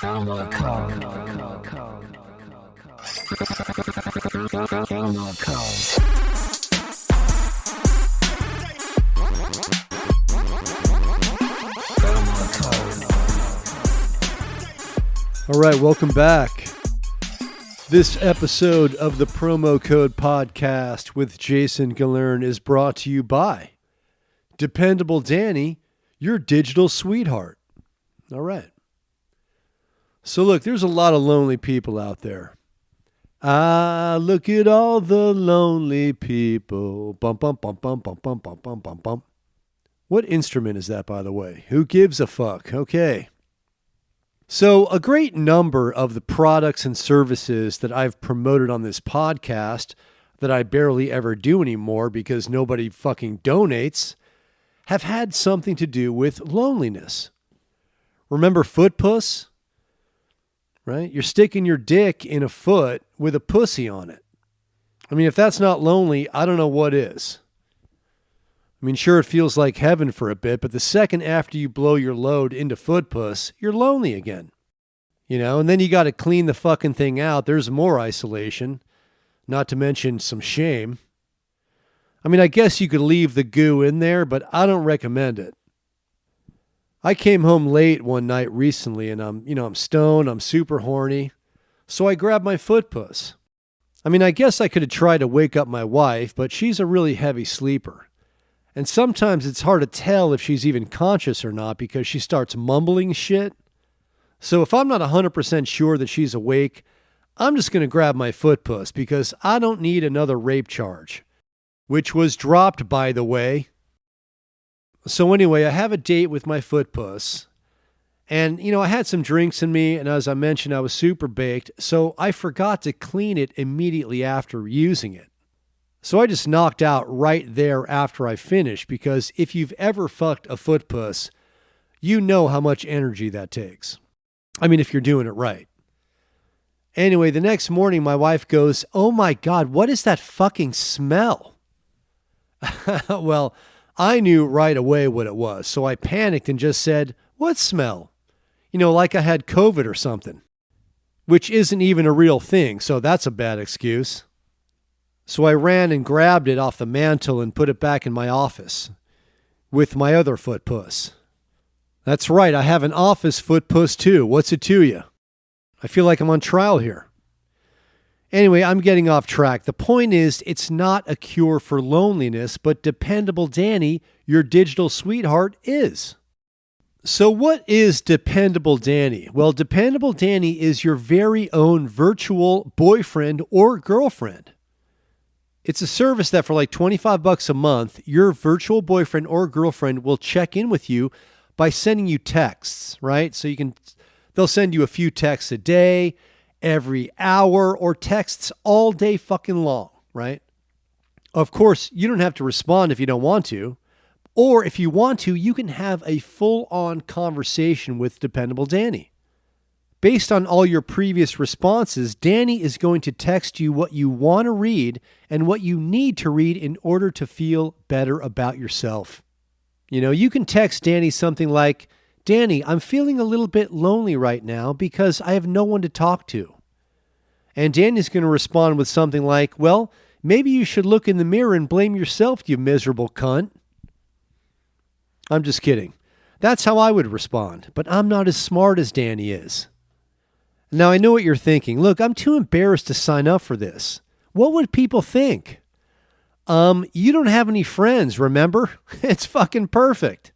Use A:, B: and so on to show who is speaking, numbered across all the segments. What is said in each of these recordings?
A: Promo code. Promo
B: All right, welcome back. This episode of the Promo Code Podcast with Jason Gillearn is brought to you by Dependable Dani, your digital sweetheart. All right. So look, there's a lot of lonely people out there. Ah, look at all the lonely people. Bum, bum, bum, bum, bum, bum, bum, bum, bum, bum. What instrument is that, by the way? Who gives a fuck? Okay. So a great number of the products and services that I've promoted on this podcast that I barely ever do anymore because nobody fucking donates have had something to do with loneliness. Remember Foot Puss? Right? You're sticking your dick in a foot with a pussy on it. I mean, if that's not lonely, I don't know what is. I mean, sure, it feels like heaven for a bit, but the second after you blow your load into Foot Puss, you're lonely again. You know, and then you got to clean the fucking thing out. There's more isolation, not to mention some shame. I mean, I guess you could leave the goo in there, but I don't recommend it. I came home late one night recently and I'm stoned, I'm super horny. So I grabbed my Foot Puss. I mean, I guess I could have tried to wake up my wife, but she's a really heavy sleeper. And sometimes it's hard to tell if she's even conscious or not because she starts mumbling shit. So if I'm not 100% sure that she's awake, I'm just going to grab my Foot Puss because I don't need another rape charge, which was dropped, by the way. So anyway, I have a date with my Foot Puss. And, I had some drinks in me, and as I mentioned, I was super baked, so I forgot to clean it immediately after using it. So I just knocked out right there after I finished, because if you've ever fucked a Foot Puss, you know how much energy that takes. I mean, if you're doing it right. Anyway, the next morning, my wife goes, "Oh my God, what is that fucking smell?" Well, I knew right away what it was, so I panicked and just said, "What smell?" Like I had COVID or something, which isn't even a real thing, so that's a bad excuse. So I ran and grabbed it off the mantle and put it back in my office with my other Foot Puss. That's right, I have an office Foot Puss too. What's it to you? I feel like I'm on trial here. Anyway, I'm getting off track. The point is, it's not a cure for loneliness, but Dependable Dani, your digital sweetheart, is. So what is Dependable Dani? Well, Dependable Dani is your very own virtual boyfriend or girlfriend. It's a service that for like $25 a month, your virtual boyfriend or girlfriend will check in with you by sending you texts, right? So they'll send you a few texts a day, every hour, or texts all day fucking long, right? Of course, you don't have to respond if you don't want to. Or if you want to, you can have a full-on conversation with Dependable Dani. Based on all your previous responses, Dani is going to text you what you want to read and what you need to read in order to feel better about yourself. You can text Dani something like, "Dani, I'm feeling a little bit lonely right now because I have no one to talk to." And Dani's going to respond with something like, "Well, maybe you should look in the mirror and blame yourself, you miserable cunt." I'm just kidding. That's how I would respond, but I'm not as smart as Dani is. Now, I know what you're thinking. Look, I'm too embarrassed to sign up for this. What would people think? You don't have any friends, remember? It's fucking perfect.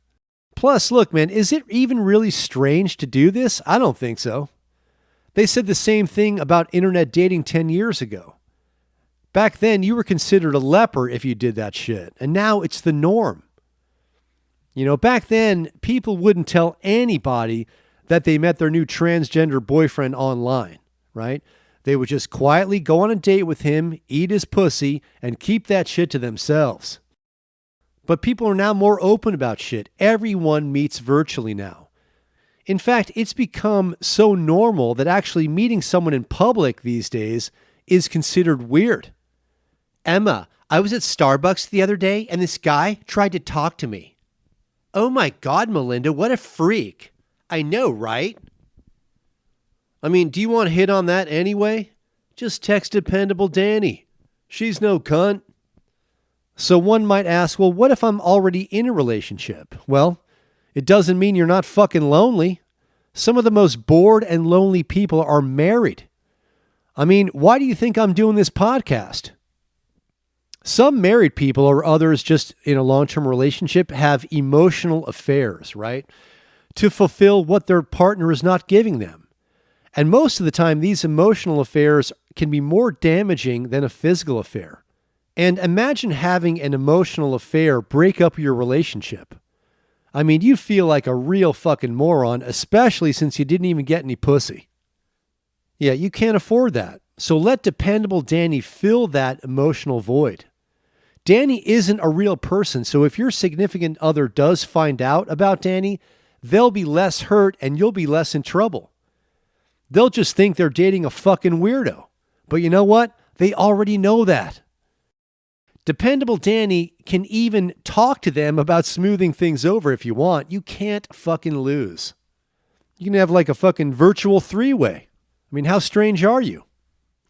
B: Plus, look, man, is it even really strange to do this? I don't think so. They said the same thing about internet dating 10 years ago. Back then, you were considered a leper if you did that shit, and now it's the norm. Back then, people wouldn't tell anybody that they met their new transgender boyfriend online, right? They would just quietly go on a date with him, eat his pussy, and keep that shit to themselves. But people are now more open about shit. Everyone meets virtually now. In fact, it's become so normal that actually meeting someone in public these days is considered weird. "Emma, I was at Starbucks the other day and this guy tried to talk to me." "Oh my God, Melinda, what a freak." "I know, right?" I mean, do you want to hit on that anyway? Just text Dependable Dani. She's no cunt. So one might ask, well, what if I'm already in a relationship? Well, it doesn't mean you're not fucking lonely. Some of the most bored and lonely people are married. I mean, why do you think I'm doing this podcast? Some married people or others just in a long-term relationship have emotional affairs, right? To fulfill what their partner is not giving them. And most of the time, these emotional affairs can be more damaging than a physical affair. And imagine having an emotional affair break up your relationship. I mean, you feel like a real fucking moron, especially since you didn't even get any pussy. Yeah, you can't afford that. So let Dependable Dani fill that emotional void. Dani isn't a real person, so if your significant other does find out about Dani, they'll be less hurt and you'll be less in trouble. They'll just think they're dating a fucking weirdo. But you know what? They already know that. Dependable Dani can even talk to them about smoothing things over if you want. You can't fucking lose. You can have like a fucking virtual three-way. I mean, how strange are you?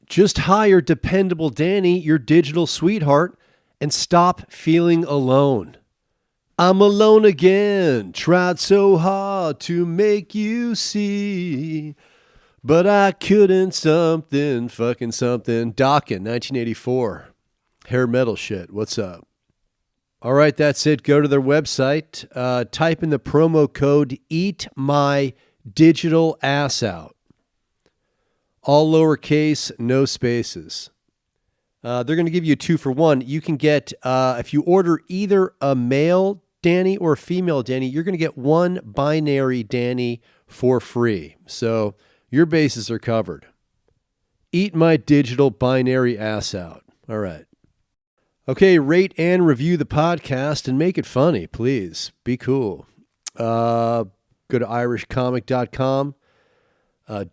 B: Just hire Dependable Dani, your digital sweetheart, and stop feeling alone. I'm alone again, tried so hard to make you see, but I couldn't something. Dokken, 1984. Hair metal shit, what's up? All right, that's it. Go to their website, type in the promo code Eat My Digital Ass Out. All lowercase, no spaces. They're going to give you a 2-for-1. You can get, if you order either a male Dani or a female Dani, you're going to get one binary Dani for free. So your bases are covered. Eat my digital binary ass out. All right. Okay, rate and review the podcast and make it funny, please. Be cool. Go to irishcomic.com.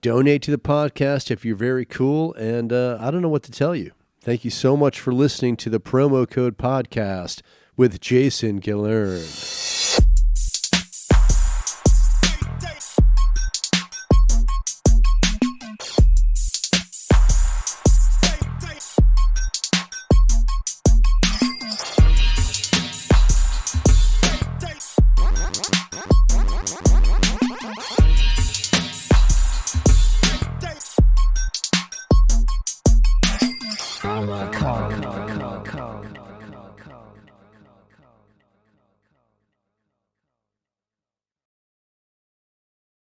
B: Donate to the podcast if you're very cool, and I don't know what to tell you. Thank you so much for listening to the Promo Code Podcast with Jason Gillearn.